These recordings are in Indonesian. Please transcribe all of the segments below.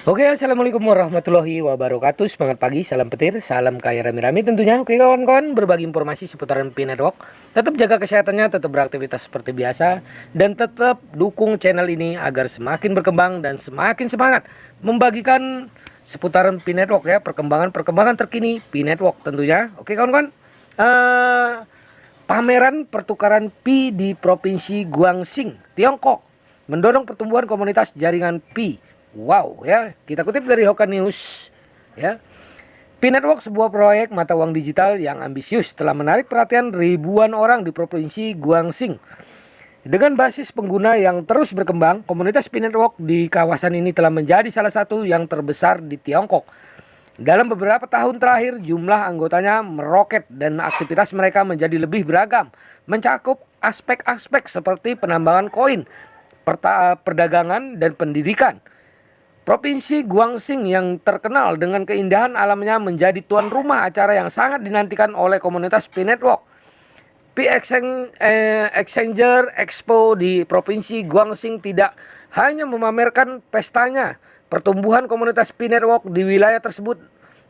Oke, assalamualaikum warahmatullahi wabarakatuh. Semangat pagi, salam petir, salam kaya rami-rami tentunya. Oke kawan-kawan, berbagi informasi seputaran Pi Network. Tetap jaga kesehatannya, tetap beraktivitas seperti biasa, dan tetap dukung channel ini agar semakin berkembang dan semakin semangat membagikan seputaran Pi Network ya, perkembangan terkini Pi Network tentunya. Oke kawan-kawan, pameran pertukaran Pi di Provinsi Guangxi, Tiongkok, mendorong pertumbuhan komunitas jaringan Pi. Wow ya, kita kutip dari Hoka News ya. Pi Network, sebuah proyek mata uang digital yang ambisius, telah menarik perhatian ribuan orang di Provinsi Guangxi. Dengan basis pengguna yang terus berkembang, komunitas Pi Network di kawasan ini telah menjadi salah satu yang terbesar di Tiongkok. Dalam beberapa tahun terakhir, jumlah anggotanya meroket dan aktivitas mereka menjadi lebih beragam, mencakup aspek-aspek seperti penambangan koin, perdagangan, dan pendidikan. Provinsi Guangxi yang terkenal dengan keindahan alamnya menjadi tuan rumah acara yang sangat dinantikan oleh komunitas Pi Network. Pi Exchanger Expo di Provinsi Guangxi tidak hanya memamerkan pestanya, pertumbuhan komunitas Pi Network di wilayah tersebut,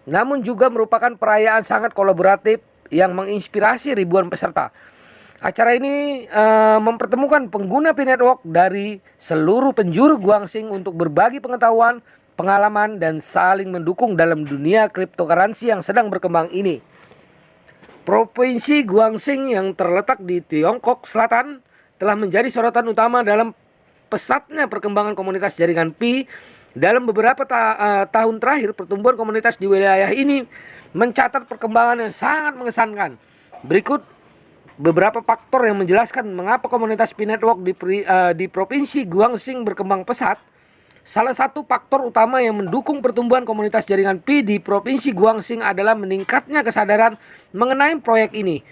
namun juga merupakan perayaan sangat kolaboratif yang menginspirasi ribuan peserta. Acara ini mempertemukan pengguna Pi Network dari seluruh penjuru Guangxi untuk berbagi pengetahuan, pengalaman, dan saling mendukung dalam dunia cryptocurrency yang sedang berkembang ini. Provinsi Guangxi yang terletak di Tiongkok Selatan telah menjadi sorotan utama dalam pesatnya perkembangan komunitas jaringan Pi. Dalam beberapa tahun terakhir, pertumbuhan komunitas di wilayah ini mencatat perkembangan yang sangat mengesankan. Berikut beberapa faktor yang menjelaskan mengapa komunitas Pi Network di Provinsi Guangxi berkembang pesat. Salah satu faktor utama yang mendukung pertumbuhan komunitas jaringan Pi di Provinsi Guangxi adalah meningkatnya kesadaran mengenai proyek ini.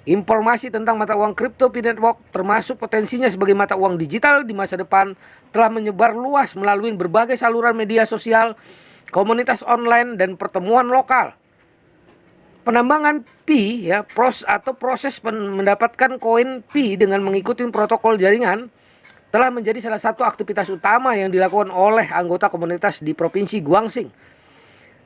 Informasi tentang mata uang kripto Pi Network, termasuk potensinya sebagai mata uang digital di masa depan, telah menyebar luas melalui berbagai saluran media sosial, komunitas online, dan pertemuan lokal. Penambangan Pi ya, proses mendapatkan koin Pi dengan mengikuti protokol jaringan telah menjadi salah satu aktivitas utama yang dilakukan oleh anggota komunitas di Provinsi Guangxi.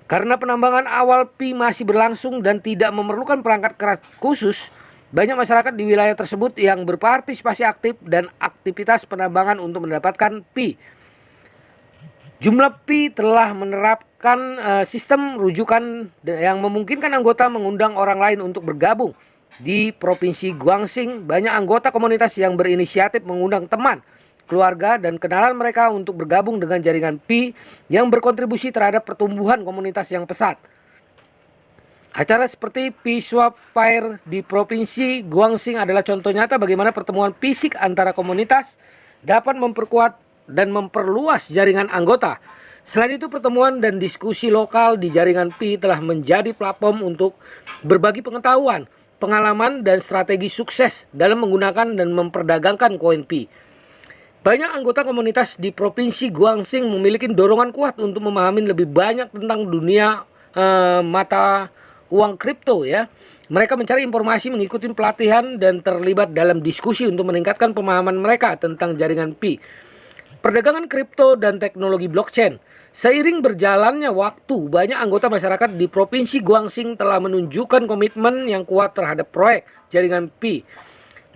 Karena penambangan awal Pi masih berlangsung dan tidak memerlukan perangkat keras khusus, banyak masyarakat di wilayah tersebut yang berpartisipasi aktif dan aktivitas penambangan untuk mendapatkan Pi. Jumlah Pi telah menerapkan sistem rujukan yang memungkinkan anggota mengundang orang lain untuk bergabung. Di Provinsi Guangxi, banyak anggota komunitas yang berinisiatif mengundang teman, keluarga, dan kenalan mereka untuk bergabung dengan jaringan Pi yang berkontribusi terhadap pertumbuhan komunitas yang pesat. Acara seperti Pi Swap Fair di Provinsi Guangxi adalah contoh nyata bagaimana pertemuan fisik antara komunitas dapat memperkuat dan memperluas jaringan anggota. Selain itu, pertemuan dan diskusi lokal di jaringan Pi telah menjadi platform untuk berbagi pengetahuan, pengalaman, dan strategi sukses dalam menggunakan dan memperdagangkan koin Pi. Banyak anggota komunitas di Provinsi Guangxi memiliki dorongan kuat untuk memahami lebih banyak tentang dunia mata uang kripto ya. Mereka mencari informasi, mengikuti pelatihan, dan terlibat dalam diskusi untuk meningkatkan pemahaman mereka tentang jaringan Pi, perdagangan kripto, dan teknologi blockchain. Seiring berjalannya waktu, banyak anggota masyarakat di Provinsi Guangxi telah menunjukkan komitmen yang kuat terhadap proyek jaringan Pi.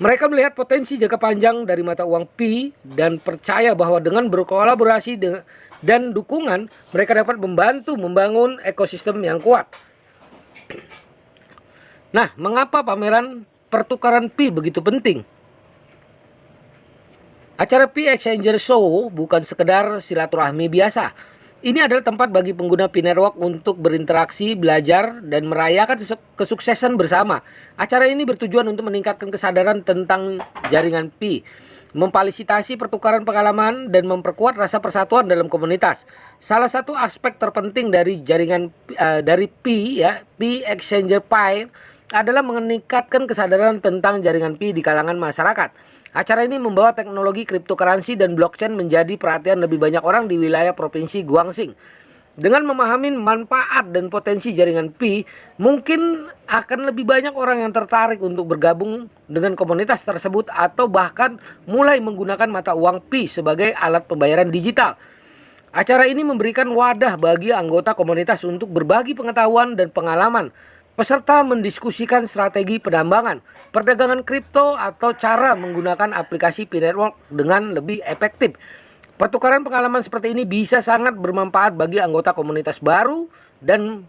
Mereka melihat potensi jangka panjang dari mata uang Pi dan percaya bahwa dengan berkolaborasi dan dukungan, mereka dapat membantu membangun ekosistem yang kuat. Nah, mengapa pameran pertukaran Pi begitu penting? Acara Pi Exchanger Show bukan sekedar silaturahmi biasa. Ini adalah tempat bagi pengguna Pi Network untuk berinteraksi, belajar, dan merayakan kesuksesan bersama. Acara ini bertujuan untuk meningkatkan kesadaran tentang jaringan Pi, memfasilitasi pertukaran pengalaman, dan memperkuat rasa persatuan dalam komunitas. Salah satu aspek terpenting dari jaringan dari Pi ya, Pi Exchanger Fair adalah meningkatkan kesadaran tentang jaringan Pi di kalangan masyarakat. Acara ini membawa teknologi cryptocurrency dan blockchain menjadi perhatian lebih banyak orang di wilayah Provinsi Guangxi. Dengan memahami manfaat dan potensi jaringan Pi, mungkin akan lebih banyak orang yang tertarik untuk bergabung dengan komunitas tersebut atau bahkan mulai menggunakan mata uang Pi sebagai alat pembayaran digital. Acara ini memberikan wadah bagi anggota komunitas untuk berbagi pengetahuan dan pengalaman. Peserta mendiskusikan strategi penambangan, perdagangan kripto, atau cara menggunakan aplikasi P-Network dengan lebih efektif. Pertukaran pengalaman seperti ini bisa sangat bermanfaat bagi anggota komunitas baru dan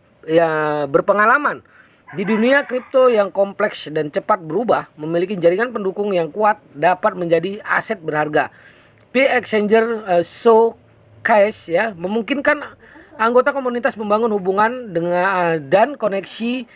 berpengalaman. Di dunia kripto yang kompleks dan cepat berubah, memiliki jaringan pendukung yang kuat dapat menjadi aset berharga. P-Exchanger Showcase memungkinkan anggota komunitas membangun hubungan dan koneksi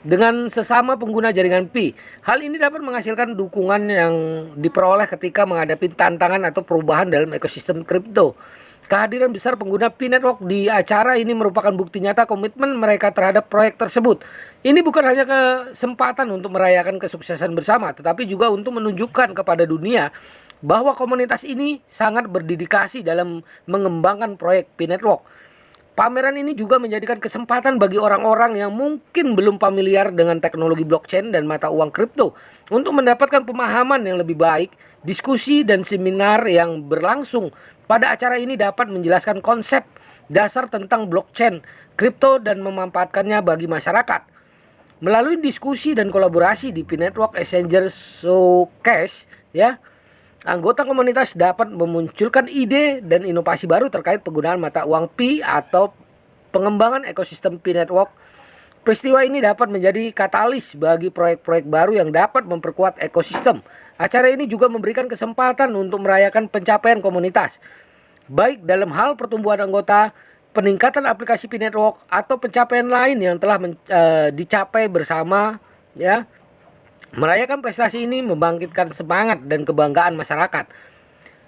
dengan sesama pengguna jaringan Pi. Hal ini dapat menghasilkan dukungan yang diperoleh ketika menghadapi tantangan atau perubahan dalam ekosistem kripto. Kehadiran besar pengguna P-Network di acara ini merupakan bukti nyata komitmen mereka terhadap proyek tersebut. Ini bukan hanya kesempatan untuk merayakan kesuksesan bersama, tetapi juga untuk menunjukkan kepada dunia bahwa komunitas ini sangat berdedikasi dalam mengembangkan proyek P-Network. Pameran ini juga menjadikan kesempatan bagi orang-orang yang mungkin belum familiar dengan teknologi blockchain dan mata uang kripto untuk mendapatkan pemahaman yang lebih baik. Diskusi dan seminar yang berlangsung pada acara ini dapat menjelaskan konsep dasar tentang blockchain, kripto, dan memanfaatkannya bagi masyarakat. Melalui diskusi dan kolaborasi di P-Network Exchanger Showcase, anggota komunitas dapat memunculkan ide dan inovasi baru terkait penggunaan mata uang Pi atau pengembangan ekosistem P-Network. Peristiwa ini dapat menjadi katalis bagi proyek-proyek baru yang dapat memperkuat ekosistem. Acara ini juga memberikan kesempatan untuk merayakan pencapaian komunitas, baik dalam hal pertumbuhan anggota, peningkatan aplikasi P-Network, atau pencapaian lain yang telah dicapai bersama. Merayakan prestasi ini membangkitkan semangat dan kebanggaan masyarakat.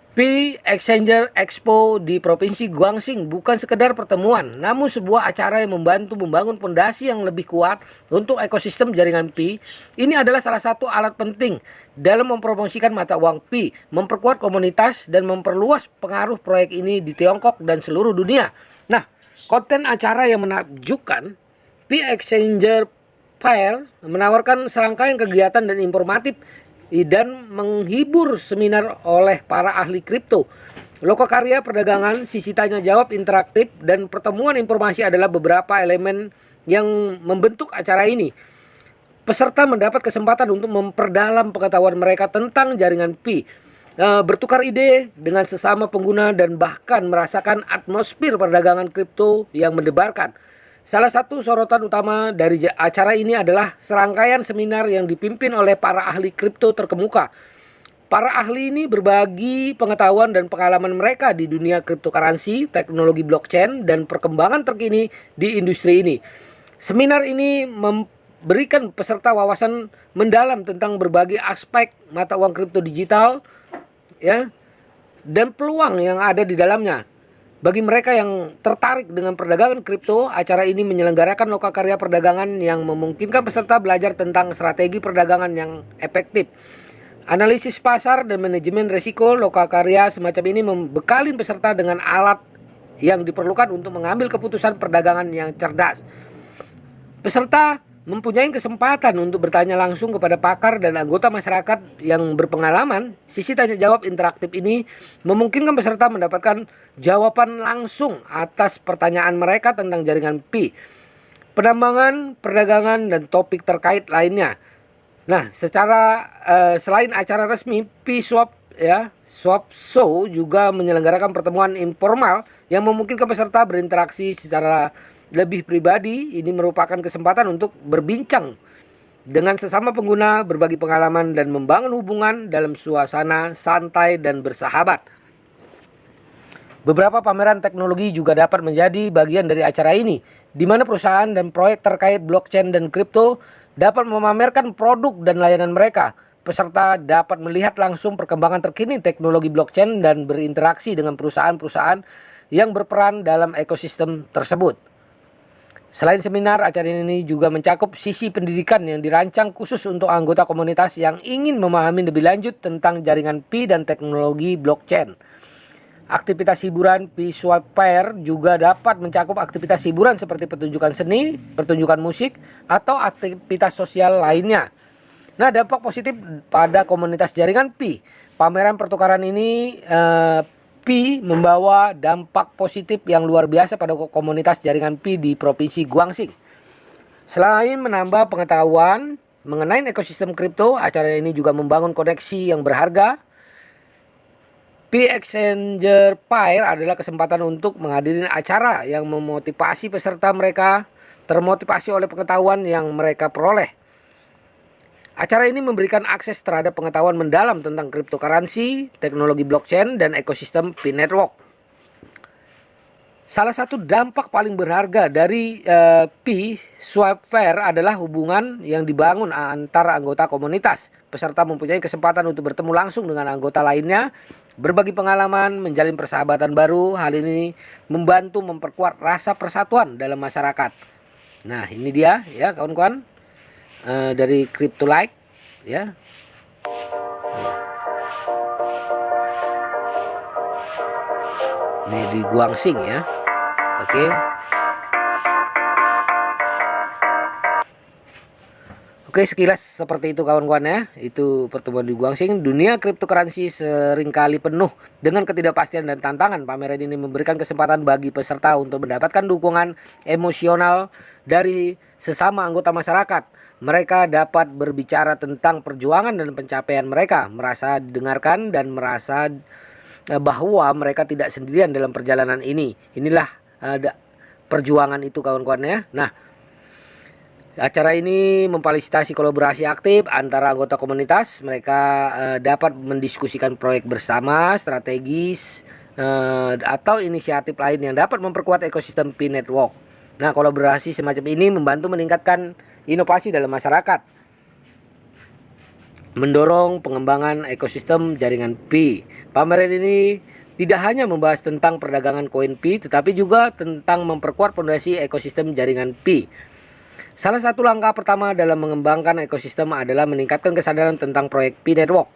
P-Exchanger Expo di Provinsi Guangxing bukan sekedar pertemuan, namun sebuah acara yang membantu membangun fondasi yang lebih kuat untuk ekosistem jaringan Pi. Ini adalah salah satu alat penting dalam mempromosikan mata uang Pi, memperkuat komunitas, dan memperluas pengaruh proyek ini di Tiongkok dan seluruh dunia. Nah, konten acara yang menakjubkan, P-Exchanger Fair menawarkan serangkaian kegiatan dan informatif dan menghibur seminar oleh para ahli kripto. Lokakarya perdagangan, sisi tanya jawab interaktif, dan pertemuan informasi adalah beberapa elemen yang membentuk acara ini. Peserta mendapat kesempatan untuk memperdalam pengetahuan mereka tentang jaringan Pi, bertukar ide dengan sesama pengguna, dan bahkan merasakan atmosfer perdagangan kripto yang mendebarkan. Salah satu sorotan utama dari acara ini adalah serangkaian seminar yang dipimpin oleh para ahli kripto terkemuka. Para ahli ini berbagi pengetahuan dan pengalaman mereka di dunia cryptocurrency, teknologi blockchain, dan perkembangan terkini di industri ini. Seminar ini memberikan peserta wawasan mendalam tentang berbagai aspek mata uang kripto digital, dan peluang yang ada di dalamnya. Bagi mereka yang tertarik dengan perdagangan kripto, acara ini menyelenggarakan lokakarya perdagangan yang memungkinkan peserta belajar tentang strategi perdagangan yang efektif, analisis pasar, dan manajemen risiko. Lokakarya semacam ini membekali peserta dengan alat yang diperlukan untuk mengambil keputusan perdagangan yang cerdas. Peserta mempunyai kesempatan untuk bertanya langsung kepada pakar dan anggota masyarakat yang berpengalaman. Sisi tanya jawab interaktif ini memungkinkan peserta mendapatkan jawaban langsung atas pertanyaan mereka tentang jaringan Pi, penambangan, perdagangan, dan topik terkait lainnya. Nah, selain acara resmi, P-Swap Swap Show juga menyelenggarakan pertemuan informal yang memungkinkan peserta berinteraksi secara lebih pribadi. Ini merupakan kesempatan untuk berbincang dengan sesama pengguna, berbagi pengalaman, dan membangun hubungan dalam suasana santai dan bersahabat. Beberapa pameran teknologi juga dapat menjadi bagian dari acara ini, di mana perusahaan dan proyek terkait blockchain dan kripto dapat memamerkan produk dan layanan mereka. Peserta dapat melihat langsung perkembangan terkini teknologi blockchain dan berinteraksi dengan perusahaan-perusahaan yang berperan dalam ekosistem tersebut. Selain seminar, acara ini juga mencakup sisi pendidikan yang dirancang khusus untuk anggota komunitas yang ingin memahami lebih lanjut tentang jaringan Pi dan teknologi blockchain. Aktivitas hiburan P-Swap Fair juga dapat mencakup aktivitas hiburan seperti pertunjukan seni, pertunjukan musik, atau aktivitas sosial lainnya. Nah, dampak positif pada komunitas jaringan Pi. Pameran pertukaran ini Pi membawa dampak positif yang luar biasa pada komunitas jaringan Pi di Provinsi Guangxi. Selain menambah pengetahuan mengenai ekosistem kripto, acara ini juga membangun koneksi yang berharga. Pi Exchanger Pair adalah kesempatan untuk menghadiri acara yang memotivasi peserta mereka termotivasi oleh pengetahuan yang mereka peroleh. Acara ini memberikan akses terhadap pengetahuan mendalam tentang cryptocurrency, teknologi blockchain, dan ekosistem Pi Network. Salah satu dampak paling berharga dari Pi Swap Fair adalah hubungan yang dibangun antara anggota komunitas. Peserta mempunyai kesempatan untuk bertemu langsung dengan anggota lainnya, berbagi pengalaman, menjalin persahabatan baru. Hal ini membantu memperkuat rasa persatuan dalam masyarakat. Nah, ini dia ya kawan-kawan dari CryptoLike ya. Ini di Guangxi ya. Oke. Oke, sekilas seperti itu kawan-kawan ya. Itu pertemuan di Guangxi. Dunia cryptocurrency seringkali penuh dengan ketidakpastian dan tantangan. Pameran ini memberikan kesempatan bagi peserta untuk mendapatkan dukungan emosional dari sesama anggota masyarakat. Mereka dapat berbicara tentang perjuangan dan pencapaian mereka, merasa didengarkan dan merasa bahwa mereka tidak sendirian dalam perjalanan ini. Inilah perjuangan itu kawan-kawan ya. Nah, acara ini memfasilitasi kolaborasi aktif antara anggota komunitas. Mereka dapat mendiskusikan proyek bersama, strategis atau inisiatif lain yang dapat memperkuat ekosistem Pi Network. Nah, kolaborasi semacam ini membantu meningkatkan inovasi dalam masyarakat, mendorong pengembangan ekosistem jaringan Pi. Pameran ini tidak hanya membahas tentang perdagangan koin Pi, tetapi juga tentang memperkuat fondasi ekosistem jaringan Pi. Salah satu langkah pertama dalam mengembangkan ekosistem adalah meningkatkan kesadaran tentang proyek Pi Network.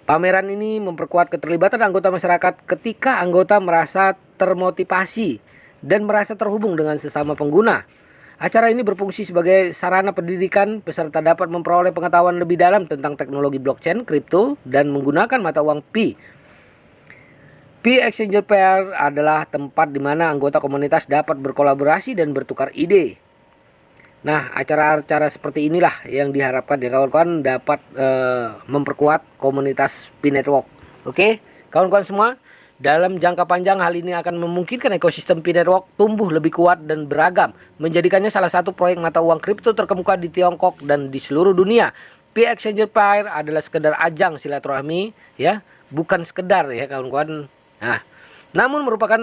Pameran ini memperkuat keterlibatan anggota masyarakat ketika anggota merasa termotivasi dan merasa terhubung dengan sesama pengguna. Acara ini berfungsi sebagai sarana pendidikan. Peserta dapat memperoleh pengetahuan lebih dalam tentang teknologi blockchain, kripto, dan menggunakan mata uang Pi. Pi Exchanger Pair adalah tempat di mana anggota komunitas dapat berkolaborasi dan bertukar ide. Nah, acara-acara seperti inilah yang diharapkan ya kawan-kawan dapat memperkuat komunitas Pi Network. Oke, kawan-kawan semua, dalam jangka panjang hal ini akan memungkinkan ekosistem Pi Network tumbuh lebih kuat dan beragam, menjadikannya salah satu proyek mata uang kripto terkemuka di Tiongkok dan di seluruh dunia. Pi Exchanger Pair adalah sekedar ajang silaturahmi ya, bukan sekedar ya kawan-kawan. Nah, namun merupakan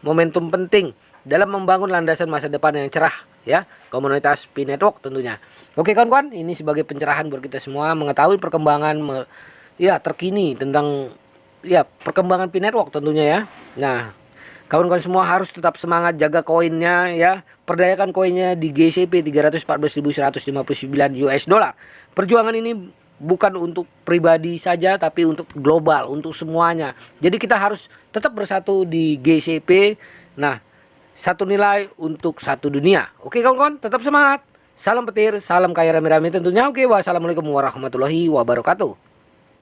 momentum penting dalam membangun landasan masa depan yang cerah ya, komunitas Pi Network tentunya. Oke kawan-kawan, ini sebagai pencerahan buat kita semua mengetahui perkembangan terkini tentang perkembangan Pi Network tentunya ya. Nah, kawan-kawan semua harus tetap semangat jaga koinnya ya. Perdayakan koinnya di GCP 314.159 US dollar. Perjuangan ini bukan untuk pribadi saja tapi untuk global, untuk semuanya. Jadi kita harus tetap bersatu di GCP. Nah, satu nilai untuk satu dunia. Oke kawan-kawan, tetap semangat. Salam petir, salam kaya rame-rame tentunya. Oke, wassalamualaikum warahmatullahi wabarakatuh.